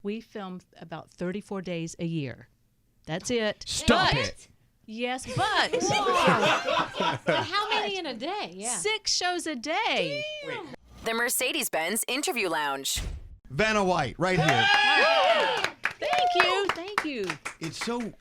We film about 34 days a year. That's it. Stop it. Yes, but But how many in a day? Yeah. 6 shows a day. The Mercedes-Benz Interview Lounge. Vanna White, right here. Thank you. It's so,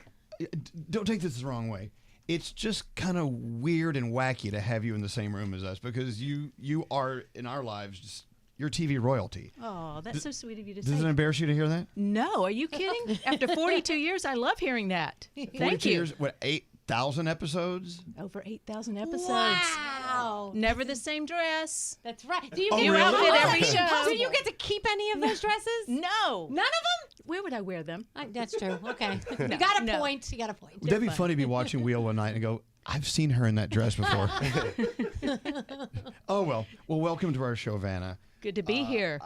don't take this the wrong way. It's just kind of weird and wacky to have you in the same room as us because you are, in our lives, just, you're TV royalty. Oh, that's so sweet of you to say. Does it embarrass you to hear that? No, are you kidding? After 42 years, I love hearing that. Thank 42 you. years, what, 8,000 episodes? Over 8,000 episodes. Wow. Never the same dress. That's right. Do you New outfit every show. Do you get to keep any of those dresses? No. None of them? Where would I wear them? That's true. Okay. You got a no. point. You got a point. That'd be funny to be watching Wheel one night and go, I've seen her in that dress before. Oh, well. Well, welcome to our show, Vanna. Good to be here.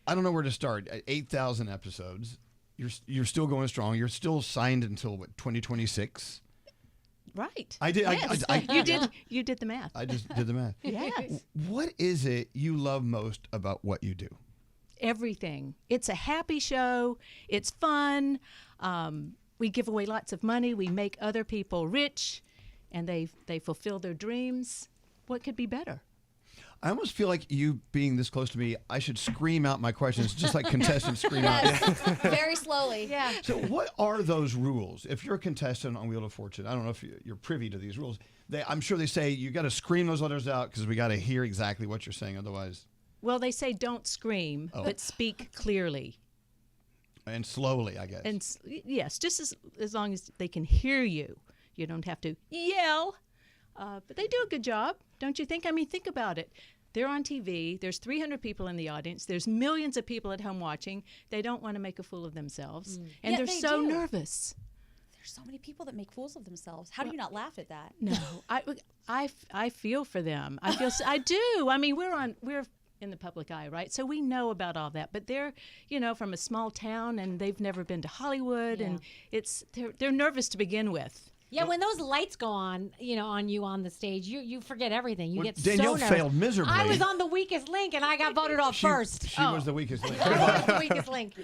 I don't know where to start. 8,000 episodes. You're still going strong. You're still signed until, what, 2026? Right. I did. Yes. You did the math. I just did the math. Yes. What is it you love most about what you do? Everything. It's a happy show. It's fun. We give away lots of money. We make other people rich, and they fulfill their dreams. What could be better? I almost feel like you being this close to me, I should scream out my questions just like contestants scream out. Very slowly. Yeah. So what are those rules? If you're a contestant on Wheel of Fortune, I don't know if you're privy to these rules. I'm sure they say you got to scream those letters out because we got to hear exactly what you're saying. Otherwise. Well, they say don't scream, but speak clearly. And slowly, I guess. And yes, just as long as they can hear you. You don't have to yell. But they do a good job, don't you think? I mean, think about it. They're on TV. There's 300 people in the audience. There's millions of people at home watching. They don't want to make a fool of themselves. And they're so nervous. There's so many people that make fools of themselves. How do you not laugh at that? No, I feel for them. I do. I mean, we're in the public eye, right? So we know about all that. But they're, from a small town, and they've never been to Hollywood, and they're nervous to begin with. Yeah, when those lights go on, on you on the stage, you forget everything. You get Danielle so nervous. failed miserably. I was on the weakest link, and I got voted off first. She was the weakest link. I was the weakest link.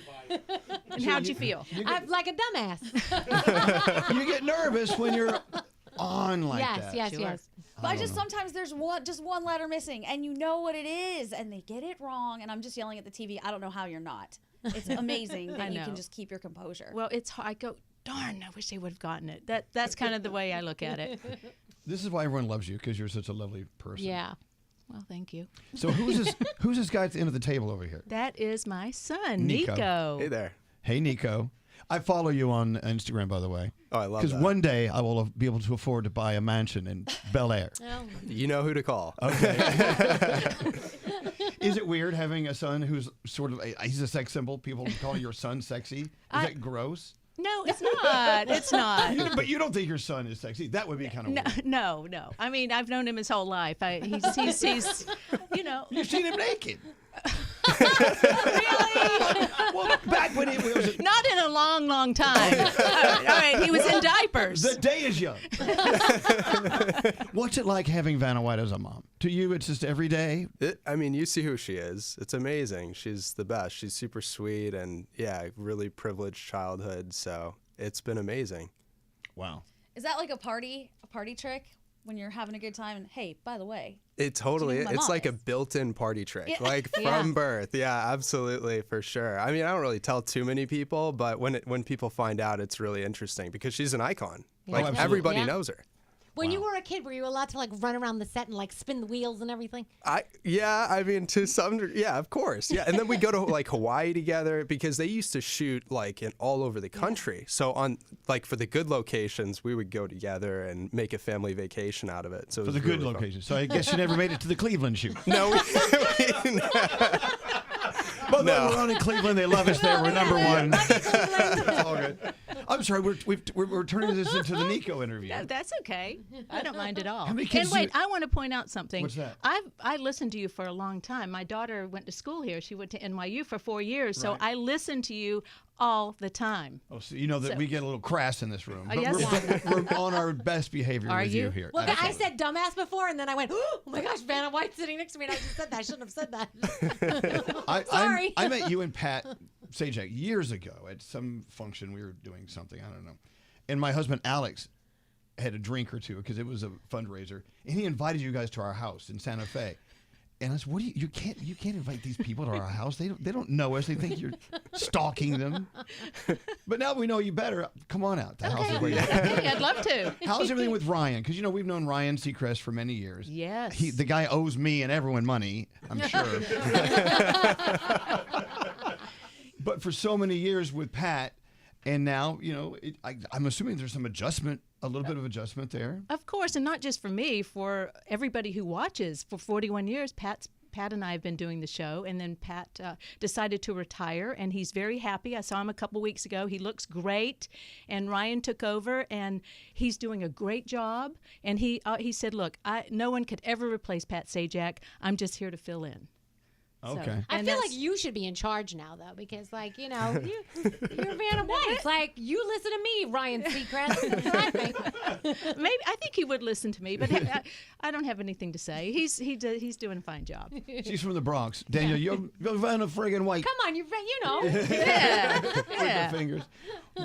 And how'd you feel? I'm like a dumbass. You get nervous when you're on like that. Yes. But sometimes there's one letter missing, and you know what it is, and they get it wrong, and I'm just yelling at the TV. I don't know how you're not. It's amazing that you can just keep your composure. Well, it's hard. I go, darn, I wish they would have gotten it. That's kind of the way I look at it. This is why everyone loves you, because you're such a lovely person. Yeah. Well, thank you. So who's this guy at the end of the table over here? That is my son, Nico. Hey there. Hey, Nico. I follow you on Instagram, by the way. Oh, I love that. Because one day I will be able to afford to buy a mansion in Bel Air. You know who to call. Okay. Is it weird having a son who's sort of he's a sex symbol? People call your son sexy. Is that gross? No, it's not. It's not. But you don't think your son is sexy? That would be kind of weird. No. I mean, I've known him his whole life. He's You've seen him naked. Really? Well, back when it was... Not in a long, long time. All right, he was in diapers. The day is young. What's it like having Vanna White as a mom? To you, it's just every day? You see who she is. It's amazing. She's the best. She's super sweet and, really privileged childhood. So it's been amazing. Wow. Is that like a party trick when you're having a good time? And hey, by the way. It's like a built-in party trick, from birth. Yeah, absolutely, for sure. I don't really tell too many people, but when people find out, it's really interesting because she's an icon. Yeah. Everybody knows her. When you were a kid, were you allowed to run around the set and spin the wheels and everything? To some degree, of course. Yeah, and then we go to Hawaii together because they used to shoot in all over the country. So on for the good locations, we would go together and make a family vacation out of it. So for the good locations. So I guess you never made it to the Cleveland shoot. No. But we're on in Cleveland. They love us there. We're number one. It's all good. I'm sorry. We're turning this into the Nico interview. That's okay. I don't mind at all. How many kids and wait, I want to point out something. What's that? I listened to you for a long time. My daughter went to school here. She went to NYU for 4 years. So I listened to you all the time. Oh, so you know that we get a little crass in this room. But yes. we're on our best behavior with you here. Well, I said dumbass before, and then I went, oh my gosh, Vanna White's sitting next to me, and I just said that. I shouldn't have said that. Sorry. I met you and Pat Sajak years ago at some function. We were doing something, I don't know. And my husband, Alex, had a drink or two because it was a fundraiser. And he invited you guys to our house in Santa Fe. And I said, "What do you can't invite these people to our house. They don't know us. They think you're stalking them." But now we know you better. Come on out. The house is where Okay, I'd love to. How's everything with Ryan? Because we've known Ryan Seacrest for many years. Yes. The guy owes me and everyone money, I'm sure. But for so many years with Pat, and now I'm assuming there's some adjustment. A little bit of adjustment there. Of course, and not just for me, for everybody who watches. For 41 years, Pat and I have been doing the show, and then Pat decided to retire, and he's very happy. I saw him a couple weeks ago. He looks great, and Ryan took over, and he's doing a great job. And he said, "Look, no one could ever replace Pat Sajak. I'm just here to fill in." Okay. So, I feel like you should be in charge now, though, because, you're Vanna White. It's like, you listen to me, Ryan Seacrest. That's what I think. maybe I think he would listen to me, but I don't have anything to say. He's doing a fine job. She's from the Bronx. Danielle, you're Vanna friggin' White. Come on, you know. Yeah. With the fingers.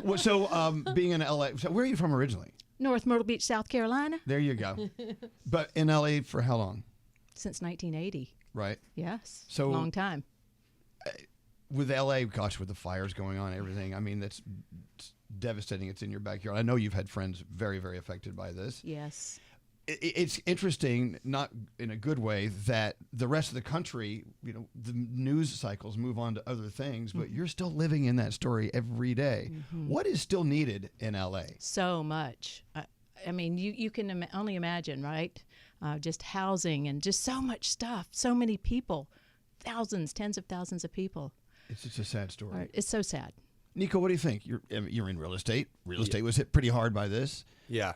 Well, so being in L.A., so where are you from originally? North Myrtle Beach, South Carolina. There you go. But in L.A. for how long? Since 1980. Right. Yes. So long time. With L.A., gosh, with the fires going on and everything, I mean, it's devastating. It's in your backyard. I know you've had friends very, very affected by this. Yes. It's interesting, not in a good way, that the rest of the country, the news cycles move on to other things, but you're still living in that story every day. Mm-hmm. What is still needed in L.A.? So much. I mean, you can only imagine, right? Just housing and just so much stuff, so many people, tens of thousands of people. It's just a sad story. Right. It's so sad. Nico, what do you think? You're in real estate. Real estate was hit pretty hard by this. Yeah.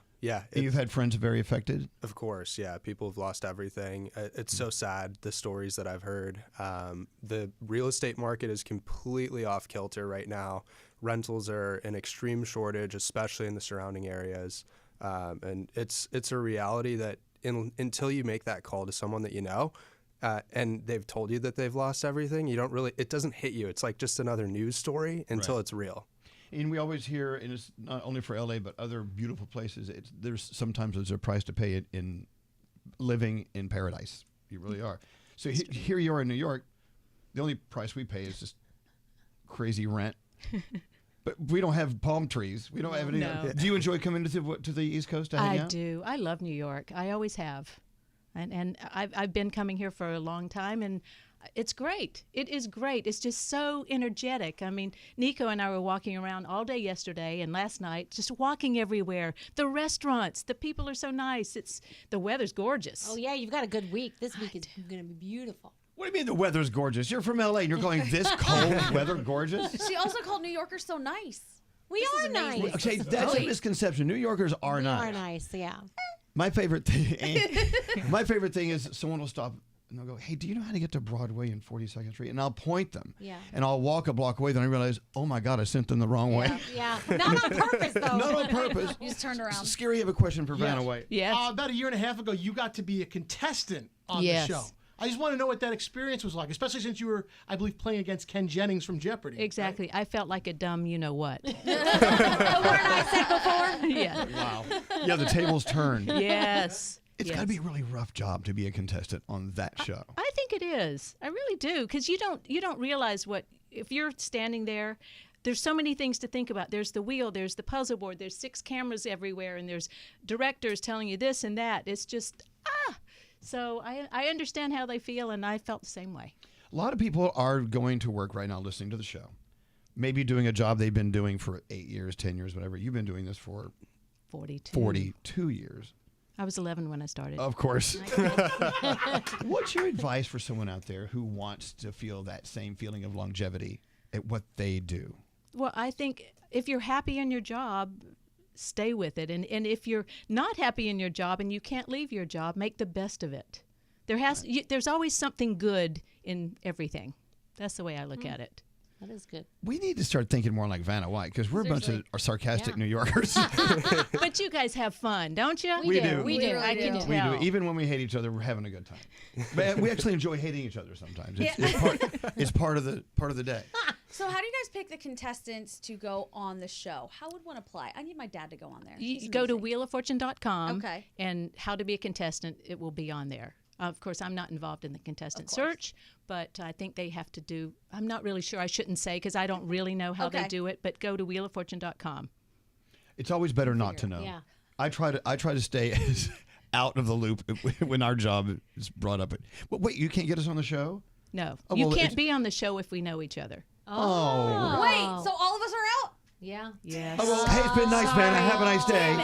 You've had friends very affected? Of course, yeah. People have lost everything. It's so sad, the stories that I've heard. The real estate market is completely off kilter right now. Rentals are an extreme shortage, especially in the surrounding areas. And it's a reality that until you make that call to someone that you know, and they've told you that they've lost everything, it doesn't hit you. It's like just another news story until it's real. And we always hear, and it's not only for LA, but other beautiful places, there's a price to pay in living in paradise. You really are. So here you are in New York. The only price we pay is just crazy rent. But we don't have palm trees. We don't have any. No. Do you enjoy coming to the East Coast to hang out? I do. I love New York. I always have. And I've been coming here for a long time, and it's great. It is great. It's just so energetic. I mean, Nico and I were walking around all day yesterday and last night, just walking everywhere. The restaurants, the people are so nice. The weather's gorgeous. Oh, yeah, you've got a good week. This week is going to be beautiful. What do you mean the weather's gorgeous? You're from LA and you're calling this cold weather gorgeous? She also called New Yorkers so nice. We are nice. Okay, that's a misconception. New Yorkers are nice. We are nice, yeah. My favorite thing is someone will stop and they'll go, "Hey, do you know how to get to Broadway and 42nd Street?" And I'll point them. Yeah. And I'll walk a block away. Then I realize, oh my God, I sent them the wrong way. Yeah. Not on purpose, though. Not on purpose. You just turned around. Scary, you have a question for Vanna White. Yes. About a year and a half ago, you got to be a contestant on Yes. the show. I just want to know what that experience was like, especially since you were, I believe, playing against Ken Jennings from Jeopardy. Exactly. I felt like a dumb you-know-what. The word I said before. Yeah. Wow. Yeah, the tables turned. Yes. It's got to be a really rough job to be a contestant on that show. I think it is. I really do, because you don't realize if you're standing there. There's so many things to think about. There's the wheel, there's the puzzle board, there's 6 cameras everywhere, and there's directors telling you this and that. It's just So I understand how they feel, and I felt the same way. A lot of people are going to work right now listening to the show. Maybe doing a job they've been doing for 8 years, 10 years, whatever. You've been doing this for 42 years. I was 11 when I started. Of course. What's your advice for someone out there who wants to feel that same feeling of longevity at what they do? Well, I think if you're happy in your job, stay with it. And if you're not happy in your job and you can't leave your job, make the best of it. There's always something good in everything. That's the way I look at it. That is good. We need to start thinking more like Vanna White because we're a bunch of sarcastic New Yorkers. But you guys have fun, don't you? We do. We do. I can We tell. do. Even when we hate each other, we're having a good time. But we actually enjoy hating each other sometimes. It's part of the day. So how do you guys pick the contestants to go on the show? How would one apply? I need my dad to go on there. You go to wheeloffortune.com, Okay. and how to be a contestant, it will be on there. Of course, I'm not involved in the contestant search, but I think they have to do, I'm not really sure, I shouldn't say because I don't really know how they do it, but go to wheeloffortune.com. It's always better not to know. Yeah. I try to stay as out of the loop when our job is brought up. But wait, you can't get us on the show? No, Oh, you well, can't be on the show if we know each other. Oh. Wait, so all of us are out? Yeah. Yes. Oh, well, hey, it's been nice, Vanna. Have a nice day.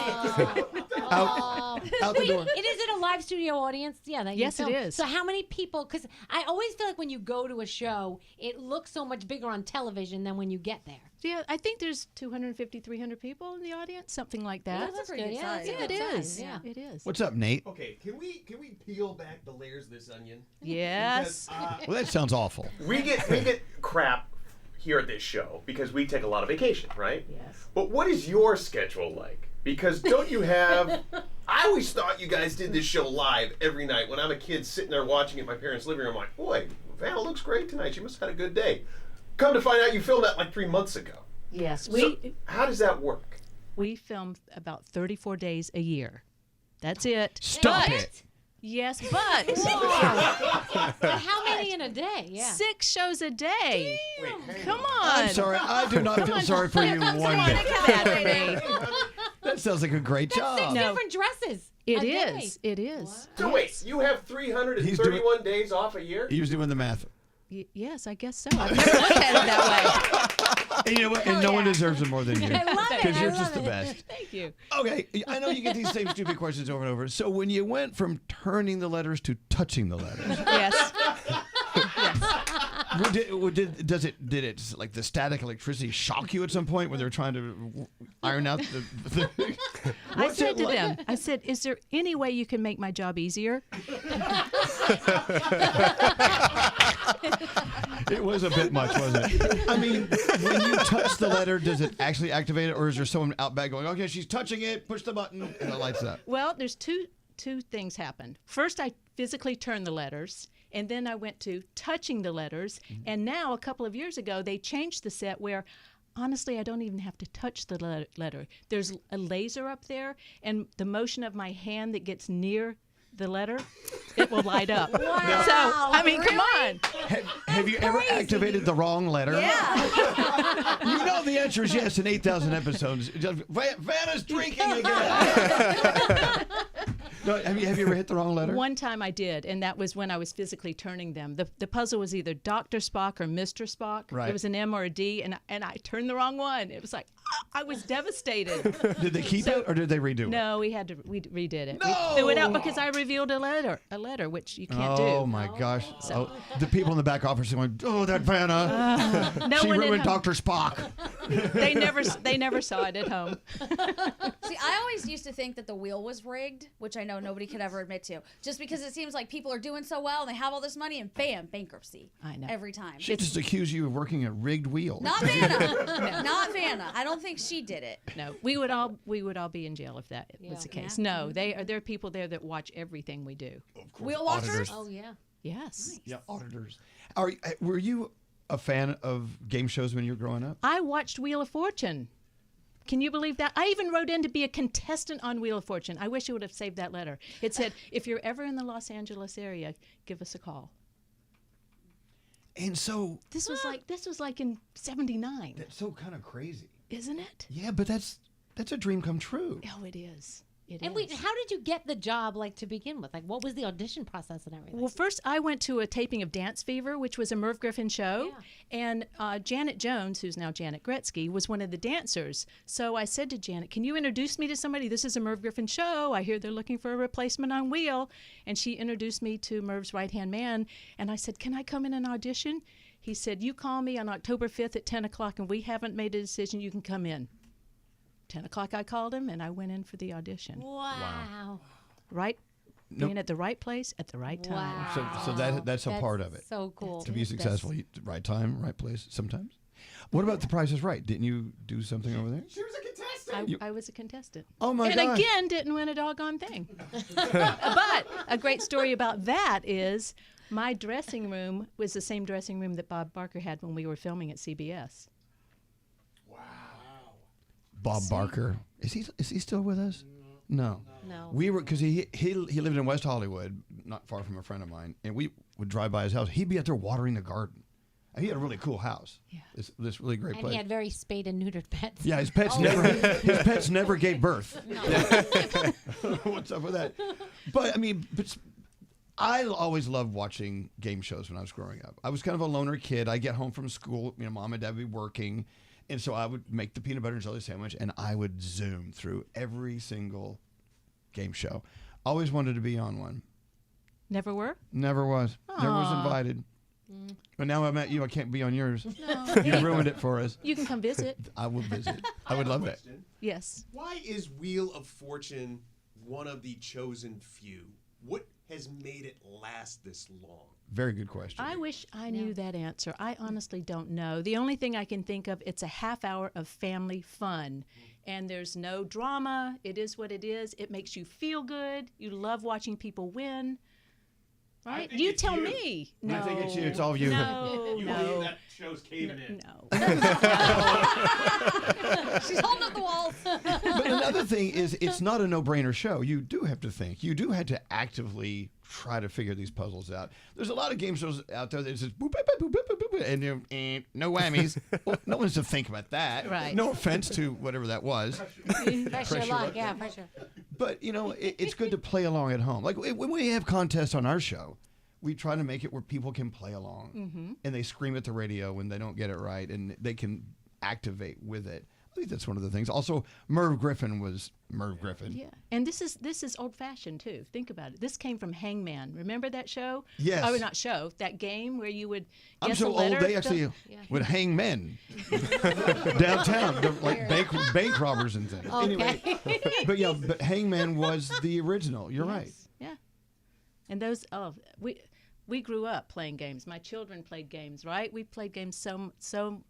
Out the door. It is in a live studio audience. Yeah, that you Yes, it film. is. So how many people? Because I always feel like when you go to a show, it looks so much bigger on television than when you get there. Yeah, I think there's 250, 300 people in the audience, something like that. That's pretty good. good Yeah, size. that's a Yeah, it good is. size, Yeah. It is. What's up, Nate? Okay, can we peel back the layers of this onion? Yes. Well, that sounds awful. We get crap here at this show because we take a lot of vacation, right? Yes. But what is your schedule like? Because don't you have? I always thought you guys did this show live every night. When I'm a kid sitting there watching it in my parents' living room, I'm like, boy, Vanna looks great tonight. She must have had a good day. Come to find out, you filmed that like 3 months ago. Yes. So how does that work? We film about 34 days a year. That's it. Stop But- it. Yes, but But how many in a day? Yeah. 6 shows a day. Come on. I'm sorry. I do not feel sorry for you one bit. That sounds like a great job. Six different dresses. It a day. is. It is. So wait, you have 331 days off a year? He was doing the math. Yes, I guess so. I've never looked at it that And you know what? And no one deserves it more than you. I love it. Because you're I just the love it. best. way. Thank you. Okay, I know you get these same stupid questions over and over. So when you went from turning the letters to touching the letters, Yes. did it like the static electricity shock you at some point when they were trying to iron out the I said to them, I said, is there any way you can make my job easier? It was a bit much, wasn't it? I mean, when you touch the letter, does it actually activate it, or is there someone out back going, okay, she's touching it, push the button, and it lights up? Well, there's two things happened. First, I physically turned the letters, and then I went to touching the letters. And now, a couple of years ago, they changed the set where, honestly, I don't even have to touch the letter. There's a laser up there, and the motion of my hand that gets near the letter, it will light up. So, I mean, come on. Have you ever activated the wrong letter? Yeah. You know the answer is yes in 8,000 episodes. Just, Vanna's drinking again. No, have you ever hit the wrong letter? One time I did, and that was when I was physically turning them. The puzzle was either Dr. Spock or Mr. Spock. Right. It was an M or a D, and I turned the wrong one. It was like, I was devastated. Did they keep it or did they redo it? No, we redid it. No! We threw it out because I revealed a letter, which you can't do. Oh my gosh! Oh, the people in the back office are going, "Oh, that Vanna! No she one at ruined home. Dr. Spock." They never saw it at home. See, I always used to think that the wheel was rigged, which I know nobody could ever admit to. Just because it seems like people are doing so well and they have all this money and bam, bankruptcy. I know. Every time. She just accused you of working a rigged wheel. Not Vanna. Not Vanna. I don't think she did it. No, we would all be in jail if that was the case. No, there are people there that watch everything we do. Of course, Wheel watchers? auditors. Oh yeah. Yes. Yeah, auditors. Were you a fan of game shows when you were growing up? I watched Wheel of Fortune. Can you believe that? I even wrote in to be a contestant on Wheel of Fortune. I wish I would have saved that letter. It said, if you're ever in the Los Angeles area, give us a call. And so This was like in '79, that's so kind of crazy. isn't it? Yeah, but that's a dream come true. Oh, it is. And wait, how did you get the job like to begin with? Like, what was the audition process and everything? Well, first I went to a taping of Dance Fever, which was a Merv Griffin show, and Janet Jones, who's now Janet Gretzky, was one of the dancers. So I said to Janet, "Can you introduce me to somebody? This is a Merv Griffin show. I hear they're looking for a replacement on Wheel." And she introduced me to Merv's right-hand man, and I said, "Can I come in and audition?" He said, "You call me on October 5th at 10 o'clock, and we haven't made a decision. You can come in." 10 o'clock I called him, and I went in for the audition. Wow. Right? Being at the right place at the right time. Wow. So that's a part of it. So cool. To be successful, right time, right place. Sometimes. What about The Price is Right? Didn't you do something over there? She was a contestant. I was a contestant. Oh my and gosh. again, didn't win a doggone thing. But a great story about that is my dressing room was the same dressing room that Bob Barker had when we were filming at CBS. Bob Barker. Is he still with us? No. No. We were, because he lived in West Hollywood, not far from a friend of mine, and we would drive by his house. He'd be out there watering the garden. And he had a really cool house. Yeah. This really great And place. he had very spayed and neutered pets. Yeah, his pets never gave birth. What's up with that? But I mean, I always loved watching game shows when I was growing up. I was kind of a loner kid. I get home from school, mom and dad would be working, and so I would make the peanut butter and jelly sandwich, and I would zoom through every single game show. Always wanted to be on one. Never were? Never was. Never was invited. But now I met you, I can't be on yours. No. You ruined it for us. You can come visit. I will visit. I would love that. Yes. Why is Wheel of Fortune one of the chosen few? What has made it last this long? Very good question. I wish I knew that answer. I honestly don't know. The only thing I can think of, it's a half hour of family fun. And there's no drama. It is what it is. It makes you feel good. You love watching people win. Right? You tell me. No. I think it's you. It's all you. No, no. That show's caving in. No. She's holding up the walls. But another thing is, it's not a no-brainer show. You do have to think. You do have to actively try to figure these puzzles out. There's a lot of game shows out there that just boop, boop, boop, boop, boop, boop, and no whammies. Well, no one has to think about that. Right. No offense to whatever that was. Pressure luck, yeah, pressure. But, it's good to play along at home. Like, when we have contests on our show, we try to make it where people can play along. And they scream at the radio when they don't get it right, and they can activate with it. I think that's one of the things. Also, Merv Griffin was Merv Griffin. Yeah, and this is old-fashioned too. Think about it. This came from Hangman. Remember that show? Yes. Oh, not show. That game where you would guess I'm so a letter. old. They actually would hang men downtown, they're like bank robbers and things. Okay. Anyway, but Hangman was the original. You're right. Yeah, and those we grew up playing games. My children played games, right? We played games so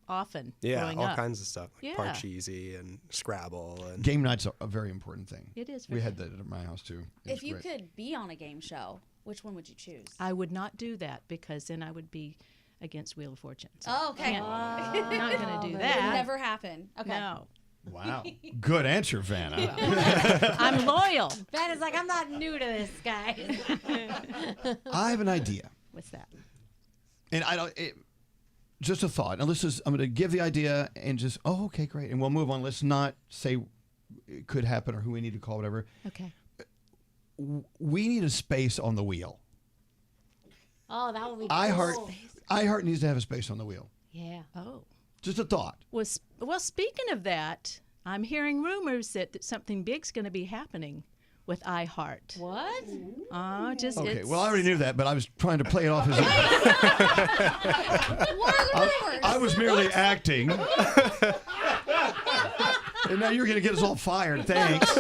often growing all up. kinds of stuff, like Yeah. Parcheesi and Scrabble. And Game nights are a very important thing. It is. We had that at my house too. If you could be on a game show, which one would you choose? I would not do that because then I would be against Wheel of Fortune. So Oh, okay. I'm not going to do It would that. never happen. Okay. No. Wow. Good answer, Vanna. I'm loyal. Vanna's like, I'm not new to this, guys. I have an idea. What's that? And just a thought. Now, I'm going to give the idea and just, okay, great. And we'll move on. Let's not say it could happen or who we need to call, whatever. Okay. We need a space on the wheel. Oh, that would be cool. iHeart needs to have a space on the wheel. Yeah. Oh. Just a thought. Well, speaking of that, I'm hearing rumors that something big's going to be happening with iHeart. What? Okay, well, I already knew that, but I was trying to play it off as I was merely acting. And now you're going to get us all fired. Thanks.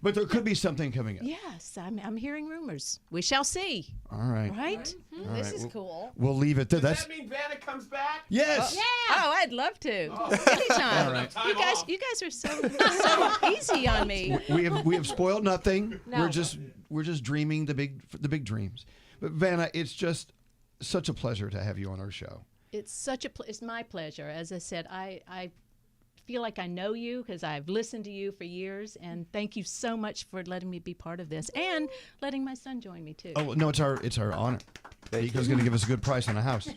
But there could be something coming up. Yes, I'm hearing rumors. We shall see. All right. Right? All This right, is cool. We'll leave it there. Does that mean Vanna comes back? Yes. Oh, I'd love to. Anytime. All right. You guys are so easy on me. We have spoiled nothing. No. We're just dreaming the big dreams. But Vanna, it's just such a pleasure to have you on our show. It's it's my pleasure. As I said, I feel like I know you because I've listened to you for years, and thank you so much for letting me be part of this and letting my son join me too. Oh no, it's our honor. Nico's going to give us a good price on a house.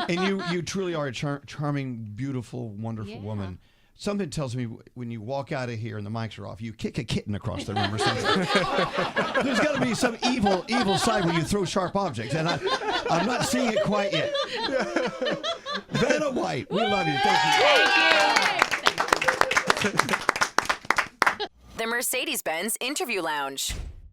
And you truly are a charming, beautiful, wonderful woman. Something tells me when you walk out of here and the mics are off, you kick a kitten across the room or something. There's got to be some evil side when you throw sharp objects, and I'm not seeing it quite yet. Vanna White, we love you. Thank you. The Mercedes-Benz Interview Lounge.